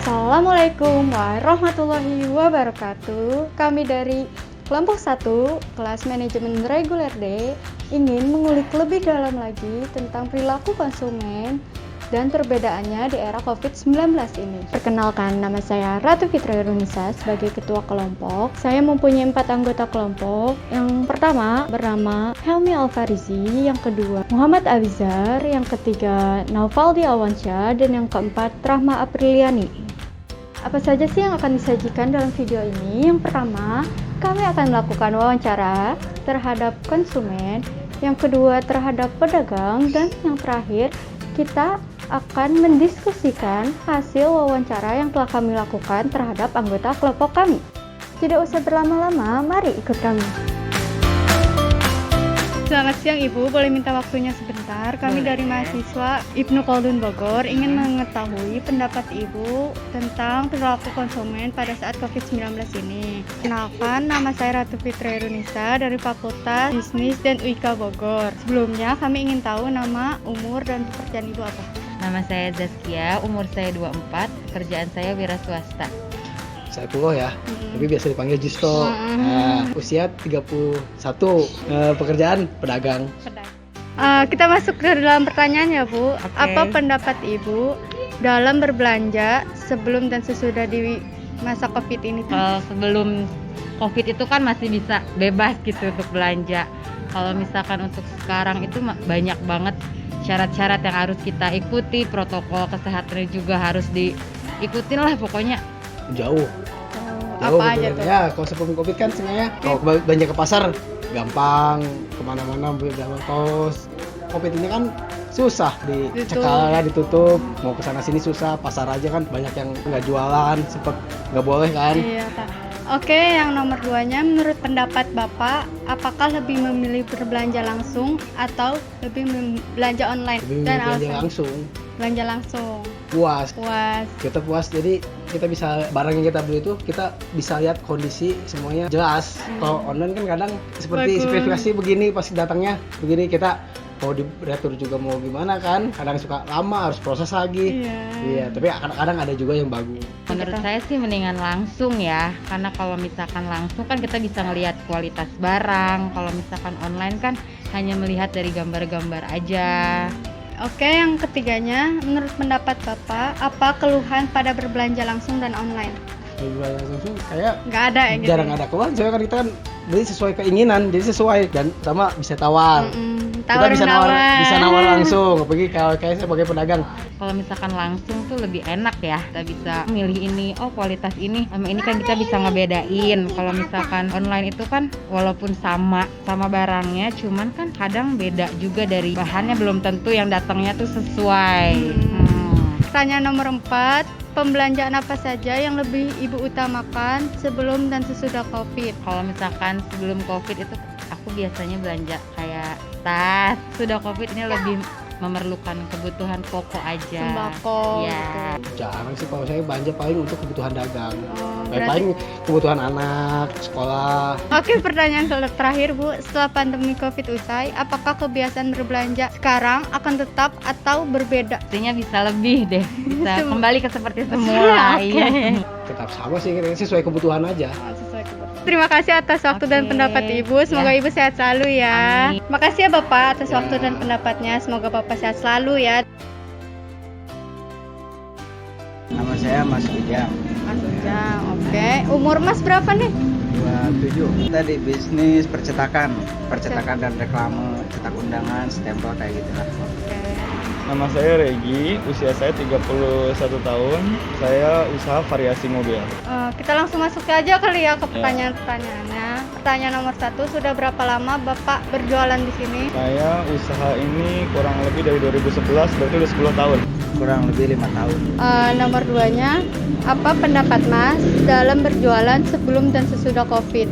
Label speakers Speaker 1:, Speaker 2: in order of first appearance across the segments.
Speaker 1: Assalamualaikum warahmatullahi wabarakatuh. Kami dari kelompok 1 kelas manajemen reguler D ingin mengulik lebih dalam lagi tentang perilaku konsumen dan perbedaannya di era COVID-19 ini. Perkenalkan, nama saya Ratu Fitri Runisa sebagai ketua kelompok. Saya mempunyai 4 anggota kelompok. Yang pertama bernama Helmi Alfarizi, yang kedua Muhammad Abizar, yang ketiga Naufaldi Awansyah, dan yang keempat Rahma Apriliani. Apa saja sih yang akan disajikan dalam video ini? Yang pertama, kami akan melakukan wawancara terhadap konsumen, yang kedua terhadap pedagang, dan yang terakhir kita akan mendiskusikan hasil wawancara yang telah kami lakukan terhadap anggota kelompok kami. Tidak usah berlama-lama, mari ikut kami. Selamat siang Ibu, boleh minta waktunya sebentar? Kami dari mahasiswa Ibnu Khaldun Bogor ingin mengetahui pendapat Ibu tentang perilaku konsumen pada saat COVID-19 ini. Kenalkan, nama saya Ratu Fitri Runisa dari Fakultas Bisnis dan UIK Bogor. Sebelumnya kami ingin tahu nama, umur, dan pekerjaan Ibu apa?
Speaker 2: Nama saya Zaskia, umur saya 24, kerjaan saya wira swasta.
Speaker 3: Saya Pulo ya, tapi biasa dipanggil Justo. Usia 31, pekerjaan pedagang.
Speaker 1: Kita masuk ke dalam pertanyaan ya Bu.
Speaker 2: Oke.
Speaker 1: Apa pendapat Ibu dalam berbelanja sebelum dan sesudah di masa COVID ini?
Speaker 2: Kalau sebelum COVID itu kan masih bisa bebas gitu untuk belanja. Kalau misalkan untuk sekarang itu banyak banget syarat-syarat yang harus kita ikuti, protokol kesehatannya juga harus diikutin lah pokoknya.
Speaker 3: Jauh
Speaker 1: Apa aja tuh?
Speaker 3: ya. Kalau sebelum COVID kan sebenarnya kalau belanja ke pasar gampang, kemana-mana belanja kos. COVID ini kan susah, dicekal, ditutup, mau kesana sini susah. Pasar aja kan banyak yang nggak jualan, sempet nggak boleh kan.
Speaker 1: Iya, Pak. Oke, yang nomor 2-nya, menurut pendapat Bapak, apakah lebih memilih berbelanja langsung atau lebih belanja online?
Speaker 3: Lebih
Speaker 1: Dan
Speaker 3: belanja
Speaker 1: alasan?
Speaker 3: langsung,
Speaker 1: Belanja langsung.
Speaker 3: puas.
Speaker 1: Puas.
Speaker 3: Kita puas, jadi kita bisa barang yang kita beli itu kita bisa lihat kondisi semuanya jelas. Kalau online kan kadang seperti
Speaker 1: Bagus.
Speaker 3: spesifikasi begini, pas datangnya begini, kita mau diatur juga mau gimana kan, kadang suka lama harus proses lagi. Iya, tapi kadang-kadang ada juga yang bagus.
Speaker 2: Menurut saya sih mendingan langsung ya, karena kalau misalkan langsung kan kita bisa ngelihat kualitas barang. Kalau misalkan online kan hanya melihat dari gambar-gambar aja.
Speaker 1: Oke, yang ketiganya, menurut pendapat Bapak, apa keluhan pada berbelanja langsung dan online?
Speaker 3: Belanja langsung kayak
Speaker 1: Nggak ada ya gitu?
Speaker 3: jarang ada keluhan, soalnya kan kita kan beli sesuai keinginan, jadi sesuai, dan pertama bisa tawar. Kita bisa nawar langsung, apalagi kalau kayak saya sebagai pedagang.
Speaker 2: Kalau misalkan langsung tuh lebih enak ya, kita bisa milih ini, oh kualitas ini sama ini kan kita bisa ngebedain. Kalau misalkan online itu kan walaupun sama barangnya, cuman kan kadang beda juga dari bahannya, belum tentu yang datangnya tuh sesuai.
Speaker 1: Pertanyaan nomor 4, pembelanjaan apa saja yang lebih Ibu utamakan sebelum dan sesudah COVID?
Speaker 2: Kalau misalkan sebelum COVID itu aku biasanya belanja kayak tas. Sudah COVID ini lebih memerlukan kebutuhan pokok aja.
Speaker 1: Sembako.
Speaker 2: Ya.
Speaker 3: Jarang sih kalau saya belanja, paling untuk kebutuhan dagang.
Speaker 1: Berarti-
Speaker 3: Paling kebutuhan anak, sekolah.
Speaker 1: Oke, pertanyaan terakhir Bu, setelah pandemi COVID usai, apakah kebiasaan berbelanja sekarang akan tetap atau berbeda?
Speaker 2: Pastinya bisa lebih deh. Bisa kembali ke seperti semula.
Speaker 1: Oke.
Speaker 2: Iya.
Speaker 3: Tetap sama sih, sesuai kebutuhan aja.
Speaker 1: Sesuai kebutuhan. Terima kasih atas waktu dan
Speaker 2: Oke.
Speaker 1: pendapat Ibu. Semoga
Speaker 2: Ya.
Speaker 1: Ibu sehat selalu ya.
Speaker 2: Amin.
Speaker 1: Makasih ya Bapak atas
Speaker 3: Ya.
Speaker 1: waktu dan pendapatnya. Semoga Bapak sehat selalu ya.
Speaker 4: Nama saya Mas Ujang,
Speaker 1: Mas Ujang, oke. Umur Mas berapa nih?
Speaker 4: 27. Kita di bisnis percetakan dan reklame, cetak undangan, stempel kayak gitu lah.
Speaker 1: Oke.
Speaker 5: Nama saya Regi, usia saya 31 tahun. Saya usaha variasi mobil.
Speaker 1: Kita langsung masuk aja kali ya ke pertanyaan-pertanyaannya. Pertanyaan nomor 1, sudah berapa lama Bapak berjualan di sini?
Speaker 5: Saya usaha ini kurang lebih dari 2011, berarti udah 10 tahun.
Speaker 4: Kurang lebih 5 tahun.
Speaker 1: Nomor 2-nya, apa pendapat Mas dalam berjualan sebelum dan sesudah COVID?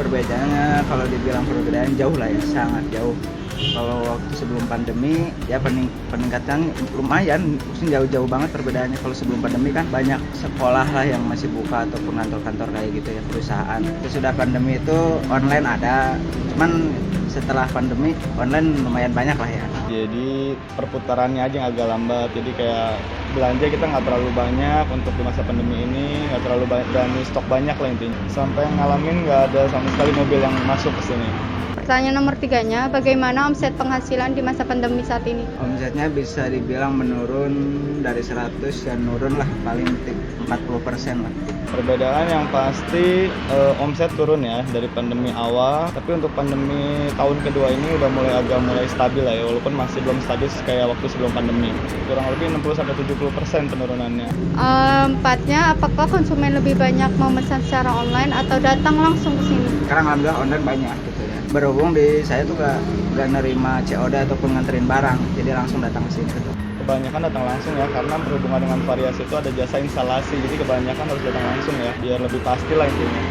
Speaker 4: Perbedaannya kalau dibilang perbedaan jauh lah ya, sangat jauh. Kalau waktu sebelum pandemi ya peningkatan lumayan, mungkin jauh-jauh banget perbedaannya. Kalau sebelum pandemi kan banyak sekolah lah yang masih buka ataupun kantor-kantor kayak gitu ya, perusahaan. Sesudah pandemi itu online ada, cuman setelah pandemi online lumayan banyak lah ya.
Speaker 5: Jadi perputarannya aja yang agak lambat. Jadi kayak belanja kita nggak terlalu banyak untuk di masa pandemi ini, nggak terlalu berani stok banyak lah intinya. Sampai ngalamin nggak ada sama sekali mobil yang masuk ke sini.
Speaker 1: Pertanyaan nomor 3-nya, bagaimana omset penghasilan di masa pandemi saat ini?
Speaker 4: Omsetnya bisa dibilang menurun dari 100 dan nurun lah paling 40% lah.
Speaker 5: Perbedaan yang pasti omset turun ya dari pandemi awal, tapi untuk pandemi tahun kedua ini udah mulai stabil lah ya, walaupun masih belum stabil kayak waktu sebelum pandemi. Kurang lebih 60-70% penurunannya.
Speaker 1: 4-nya, apakah konsumen lebih banyak memesan secara online atau datang langsung ke sini?
Speaker 4: Sekarang alhamdulillah online banyak gitu ya. Berhubung di saya tuh gak nerima COD ataupun nganterin barang, jadi langsung datang ke sini gitu.
Speaker 5: Kebanyakan datang langsung ya, karena berhubungan dengan variasi itu ada jasa instalasi, jadi kebanyakan harus datang langsung ya, biar lebih pasti lah intinya.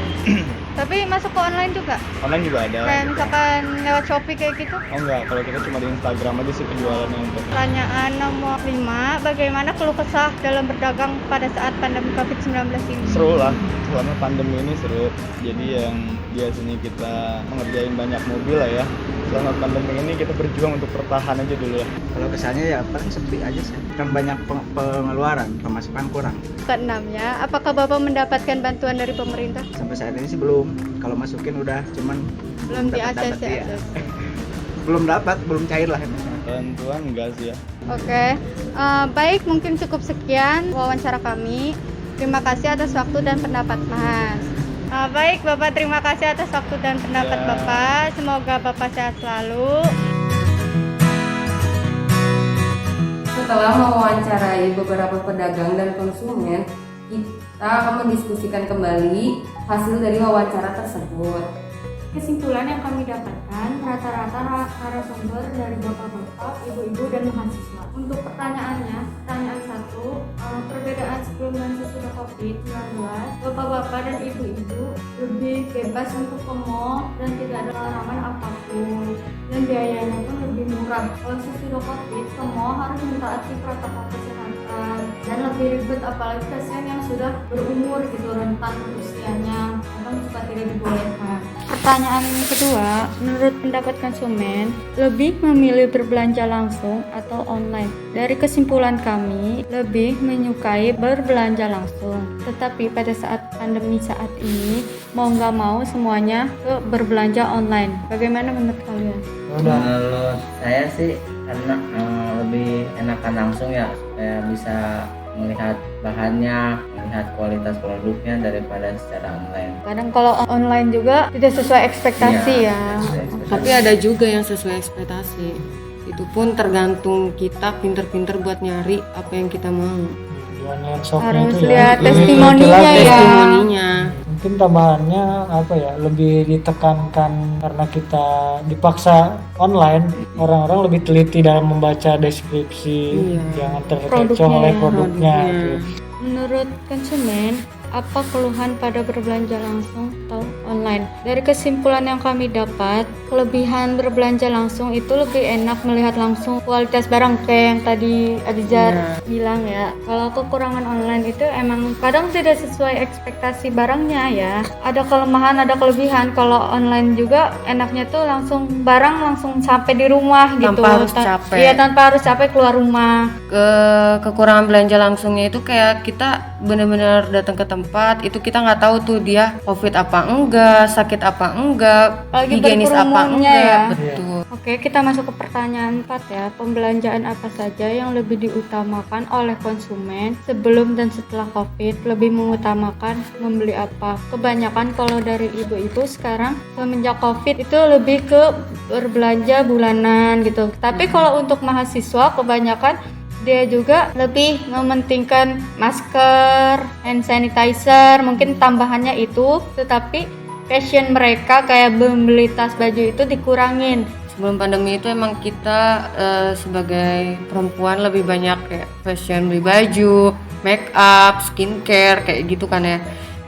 Speaker 1: Tapi masuk ke online juga?
Speaker 5: Online juga ada.
Speaker 1: Kayak misalkan lewat Shopee kayak gitu?
Speaker 5: Oh enggak, kalau kita cuma di Instagram aja sih penjualannya untuk.
Speaker 1: Pertanyaan nomor 5, bagaimana keluh kesah dalam berdagang pada saat pandemi COVID-19 ini?
Speaker 5: Seru lah, selama pandemi ini seru. Jadi yang biasanya kita mengerjain banyak mobil lah ya, selama pandemi ini kita berjuang untuk bertahan aja dulu ya.
Speaker 4: Kalau kesannya ya paling sepi aja sih, kan banyak pengeluaran, pemasukan kurang.
Speaker 1: Ke-6-nya, apakah Bapak mendapatkan bantuan dari pemerintah?
Speaker 4: Sampai saat ini sih belum, kalau masukin udah cuman
Speaker 1: Belum di
Speaker 4: dapet-dapet,
Speaker 1: ACC.
Speaker 4: iya. belum cair lah.
Speaker 5: Bantuan enggak sih ya.
Speaker 1: Oke, baik, mungkin cukup sekian wawancara kami. Terima kasih atas waktu dan pendapat Mas. Baik Bapak, terima kasih atas waktu dan pendapat
Speaker 5: Ya.
Speaker 1: Bapak. Semoga Bapak sehat selalu.
Speaker 6: Setelah mewawancarai beberapa pedagang dan konsumen, kita akan mendiskusikan kembali hasil dari wawancara tersebut.
Speaker 1: Kesimpulan yang kami dapatkan, rata-rata narasumber dari bapak-bapak, ibu-ibu, dan mahasiswa. Untuk pertanyaannya, pertanyaan 1, perbedaan sebelum dan sesudah COVID-19, bapak-bapak dan ibu-ibu lebih bebas untuk ke mall dan tidak ada larangan apapun, dan biayanya pun lebih murah. Kalau sesudah COVID, ke mall harus mentaati protokol kesehatan dan lebih ribet, apalagi kasihan yang sudah berumur gitu, rentan usianya, kadang suka tidak dibolehkan. Pertanyaan ini kedua, menurut pendapat konsumen, lebih memilih berbelanja langsung atau online? Dari kesimpulan kami, lebih menyukai berbelanja langsung. Tetapi pada saat pandemi saat ini, mau nggak mau semuanya ke berbelanja online. Bagaimana menurut kalian?
Speaker 7: Menurut saya sih karena lebih enakan langsung ya, supaya bisa melihat bahannya, melihat kualitas produknya daripada secara online.
Speaker 1: Kadang kalau online juga tidak sesuai ekspektasi ya.
Speaker 6: Tapi ada juga yang sesuai ekspektasi. Itu pun tergantung kita pinter-pinter buat nyari apa yang kita mau.
Speaker 1: Harus lihat testimoninya ya.
Speaker 6: Testimoninya.
Speaker 8: Mungkin tambahannya apa ya, lebih ditekankan karena kita dipaksa online, orang-orang lebih teliti dalam membaca deskripsi, jangan terkecoh oleh produknya. Gitu.
Speaker 1: Menurut konsumen, apa keluhan pada berbelanja langsung atau online? Dari kesimpulan yang kami dapat, kelebihan berbelanja langsung itu lebih enak melihat langsung kualitas barang, kayak yang tadi Adizar bilang ya. Kalau kekurangan online itu emang kadang tidak sesuai ekspektasi barangnya ya. Ada kelemahan, ada kelebihan. Kalau online juga enaknya tuh langsung barang langsung sampai di rumah gitu.
Speaker 6: Tanpa harus capek.
Speaker 1: Iya, tanpa harus capek keluar rumah.
Speaker 6: Kekurangan belanja langsungnya itu kayak kita benar-benar datang ke tempat itu, kita nggak tahu tuh dia COVID apa enggak, sakit apa enggak,
Speaker 1: Apalagi
Speaker 6: higienis apa
Speaker 1: berkerumunnya
Speaker 6: enggak.
Speaker 1: ya.
Speaker 6: Betul.
Speaker 1: Oke, kita masuk ke pertanyaan 4 ya. Pembelanjaan apa saja yang lebih diutamakan oleh konsumen sebelum dan setelah COVID? Lebih mengutamakan membeli apa? Kebanyakan kalau dari ibu-ibu sekarang semenjak COVID itu lebih ke berbelanja bulanan gitu. Tapi kalau untuk mahasiswa kebanyakan dia juga lebih mementingkan masker, hand sanitizer, mungkin tambahannya itu, tetapi fashion mereka kayak membeli tas baju itu dikurangin.
Speaker 6: Sebelum pandemi itu emang kita sebagai perempuan lebih banyak kayak fashion, beli baju, make up, skincare kayak gitu kan ya.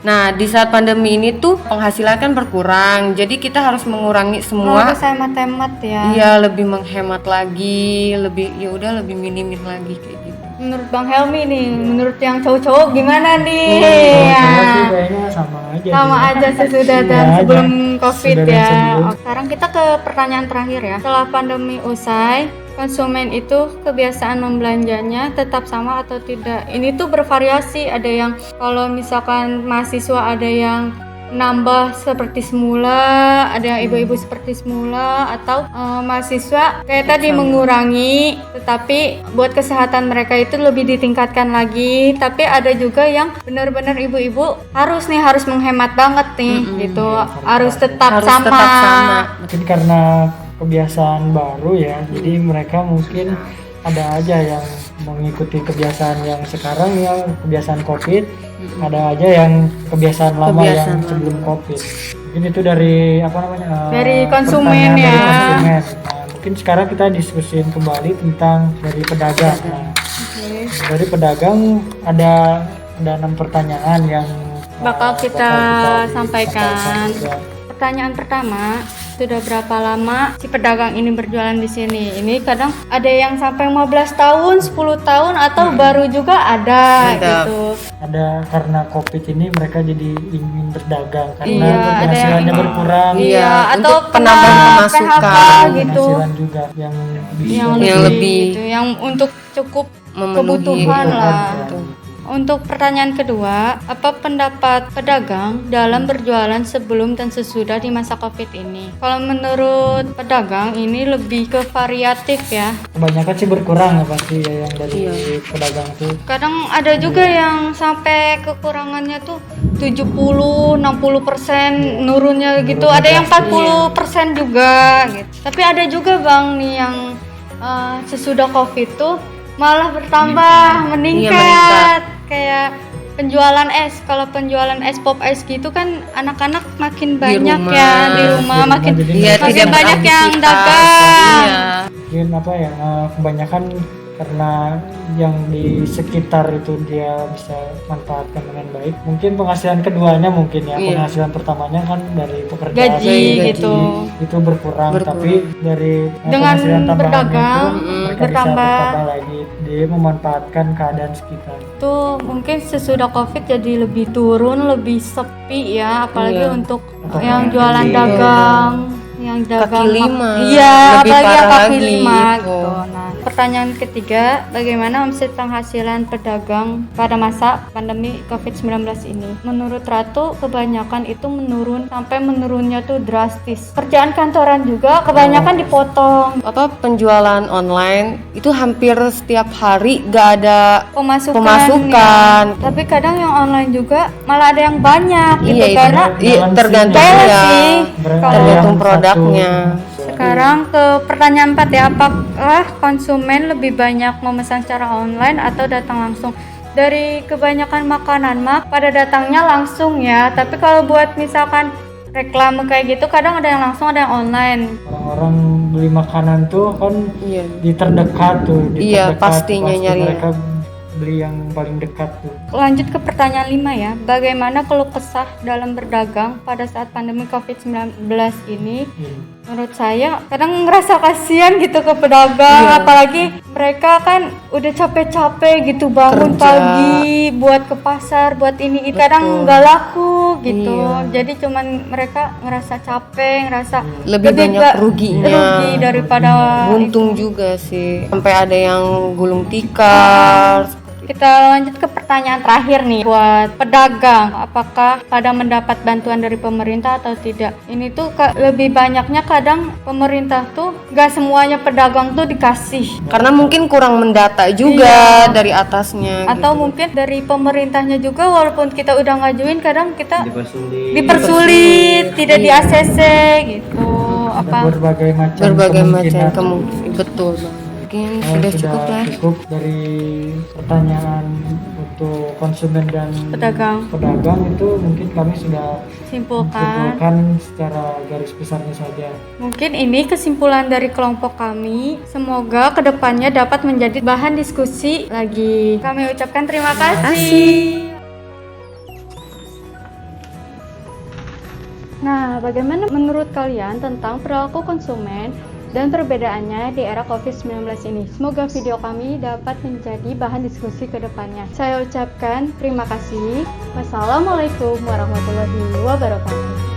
Speaker 6: Nah, di saat pandemi ini tuh penghasilan kan berkurang, jadi kita harus mengurangi semua.
Speaker 1: Harus hemat-hemat ya.
Speaker 6: Iya, lebih menghemat lagi, lebih ya udah lebih minimin lagi kayak gitu.
Speaker 1: menurut Bang Helmi nih, menurut yang cowok-cowok gimana nih?
Speaker 8: Kalau sih kayaknya sama aja
Speaker 1: Sama
Speaker 8: sih.
Speaker 1: aja sesudah
Speaker 8: Iya
Speaker 1: dan
Speaker 8: aja.
Speaker 1: sebelum COVID
Speaker 8: Sesudah dan
Speaker 1: ya.
Speaker 8: sebelum.
Speaker 1: Sekarang kita ke pertanyaan terakhir ya. Setelah pandemi usai, konsumen itu kebiasaan membelanjanya tetap sama atau tidak? Ini tuh bervariasi. Ada yang kalau misalkan mahasiswa ada yang nambah seperti semula, ada yang ibu-ibu seperti semula, atau mahasiswa kayak tadi mengurangi, tetapi buat kesehatan mereka itu lebih ditingkatkan lagi. Tapi ada juga yang benar-benar ibu-ibu harus menghemat banget nih, gitu, harus tetap sama.
Speaker 8: Mungkin karena kebiasaan baru ya, jadi mereka mungkin ada aja yang mengikuti kebiasaan yang sekarang ya, kebiasaan COVID, ada aja yang kebiasaan lama yang sebelum COVID. Mungkin itu dari
Speaker 1: Dari konsumen
Speaker 8: pertanyaan
Speaker 1: ya.
Speaker 8: dari konsumen. Nah, mungkin sekarang kita diskusiin kembali tentang dari pedagang. Nah, dari pedagang ada 6 pertanyaan yang
Speaker 1: Bakal kita sampaikan.
Speaker 8: juga.
Speaker 1: Pertanyaan pertama, sudah berapa lama si pedagang ini berjualan di sini? Ini kadang ada yang sampai 15 tahun, 10 tahun atau baru juga ada gitu.
Speaker 8: Ada karena COVID ini mereka jadi ingin berdagang karena
Speaker 1: Iya, ada
Speaker 8: penghasilannya
Speaker 1: yang-
Speaker 8: berkurang.
Speaker 1: Iya, atau
Speaker 6: untuk penambahan
Speaker 1: kena
Speaker 6: pemasukan.
Speaker 1: PHK gitu.
Speaker 8: Penghasilan juga yang
Speaker 1: Yang
Speaker 6: Yang
Speaker 1: lebih,
Speaker 6: lebih
Speaker 1: gitu, yang untuk cukup
Speaker 6: memenuhi
Speaker 1: kebutuhan lah.
Speaker 8: kebutuhan.
Speaker 1: Untuk pertanyaan kedua, apa pendapat pedagang dalam berjualan sebelum dan sesudah di masa COVID ini? Kalau menurut pedagang ini lebih ke variatif ya.
Speaker 8: Kebanyakan sih berkurang ya pasti ya yang dari pedagang tuh.
Speaker 1: Kadang ada juga yang sampai kekurangannya tuh 70-60% nurunnya gitu. Ada yang 40% juga gitu. Tapi ada juga Bang nih yang sesudah COVID tuh malah bertambah, meningkat. Kayak penjualan es. Kalau penjualan es pop ice gitu kan anak-anak makin banyak
Speaker 6: rumah.
Speaker 1: ya di rumah,
Speaker 8: Di
Speaker 1: makin
Speaker 8: rumah jadi
Speaker 6: Iya,
Speaker 1: makin
Speaker 6: tidak
Speaker 1: banyak yang
Speaker 6: beraktivitas.
Speaker 1: dagang.
Speaker 6: Iya.
Speaker 8: Mungkin kebanyakan karena yang di sekitar itu dia bisa manfaatkan dengan baik. Mungkin penghasilan keduanya mungkin ya.
Speaker 6: Iya.
Speaker 8: Penghasilan pertamanya kan dari pekerjaan
Speaker 1: Gaji gitu.
Speaker 8: itu berkurang, tapi dari
Speaker 1: Dengan
Speaker 8: penghasilan tambahan
Speaker 1: berdagang,
Speaker 8: itu mereka
Speaker 1: bertambah.
Speaker 8: bisa bertambah lagi. Dia memanfaatkan keadaan sekitar.
Speaker 1: Tuh mungkin sesudah COVID jadi lebih turun, lebih sepi ya, apalagi
Speaker 6: Iya.
Speaker 1: untuk
Speaker 8: Untuk
Speaker 1: yang
Speaker 8: yang
Speaker 1: jualan
Speaker 8: kecil.
Speaker 1: dagang, yang dagang
Speaker 6: Kaki lima.
Speaker 1: Iya,
Speaker 6: Lebih
Speaker 1: apalagi yang
Speaker 6: parah
Speaker 1: kaki
Speaker 6: lagi.
Speaker 1: lima gitu.
Speaker 6: Oh.
Speaker 1: Nah, pertanyaan ketiga, bagaimana omset penghasilan pedagang pada masa pandemi COVID-19 ini? Menurut Ratu, kebanyakan itu menurun sampai menurunnya tuh drastis. Kerjaan kantoran juga kebanyakan dipotong.
Speaker 6: Penjualan online itu hampir setiap hari gak ada
Speaker 1: Pemasukan.
Speaker 6: Pemasukan.
Speaker 1: Ya. Tapi kadang yang online juga malah ada yang banyak gitu
Speaker 6: iya itu
Speaker 1: karena
Speaker 6: tergantung
Speaker 1: Beda
Speaker 6: ya
Speaker 1: sih.
Speaker 6: tergantung produknya.
Speaker 1: Sekarang ke pertanyaan 4 ya, apakah konsumen lebih banyak memesan secara online atau datang langsung? Dari kebanyakan makanan pada datangnya langsung ya, tapi kalau buat misalkan reklame kayak gitu kadang ada yang langsung ada yang online.
Speaker 8: Orang-orang beli makanan tuh kan
Speaker 6: Iya.
Speaker 8: di terdekat tuh, di
Speaker 6: Iya,
Speaker 8: terdekat
Speaker 6: pastinya
Speaker 8: pasti
Speaker 6: nyari.
Speaker 8: mereka beli yang paling dekat tuh.
Speaker 1: Lanjut ke pertanyaan 5 ya, bagaimana keluh kesah dalam berdagang pada saat pandemi COVID-19 ini? Menurut saya kadang ngerasa kasihan gitu ke pedagang, apalagi mereka kan udah capek-capek gitu bangun
Speaker 6: Kerja.
Speaker 1: pagi buat ke pasar, buat ini kadang nggak laku gitu. Jadi cuman mereka ngerasa capek, ngerasa
Speaker 6: Lebih banyak
Speaker 1: ba-
Speaker 6: ruginya.
Speaker 1: rugi daripada
Speaker 6: Untung juga sih sampai ada yang gulung tikar.
Speaker 1: Kita lanjut ke pertanyaan terakhir nih buat pedagang, apakah pada mendapat bantuan dari pemerintah atau tidak? Ini tuh lebih banyaknya kadang pemerintah tuh gak semuanya pedagang tuh dikasih,
Speaker 6: Karena mungkin kurang mendata juga dari atasnya.
Speaker 1: atau mungkin dari pemerintahnya juga walaupun kita udah ngajuin kadang kita
Speaker 7: dipersulit.
Speaker 1: dipersulit, tidak di ACC gitu.
Speaker 8: Ada
Speaker 1: Apa
Speaker 8: berbagai macam
Speaker 6: Berbagai macam
Speaker 8: kemungkinan.
Speaker 6: kemungkinan. Betul. Mungkin sudah cukup lah.
Speaker 8: Cukup dari pertanyaan untuk konsumen dan
Speaker 1: Pedagang.
Speaker 8: itu mungkin kami sudah
Speaker 1: simpulkan?
Speaker 8: simpulkan secara garis besarnya saja.
Speaker 1: Mungkin ini kesimpulan dari kelompok kami. Semoga kedepannya dapat menjadi bahan diskusi lagi. Kami ucapkan terima kasih. Nah, bagaimana menurut kalian tentang perilaku konsumen dan perbedaannya di era COVID-19 ini. Semoga video kami dapat menjadi bahan diskusi ke depannya. Saya ucapkan terima kasih. Wassalamualaikum warahmatullahi wabarakatuh.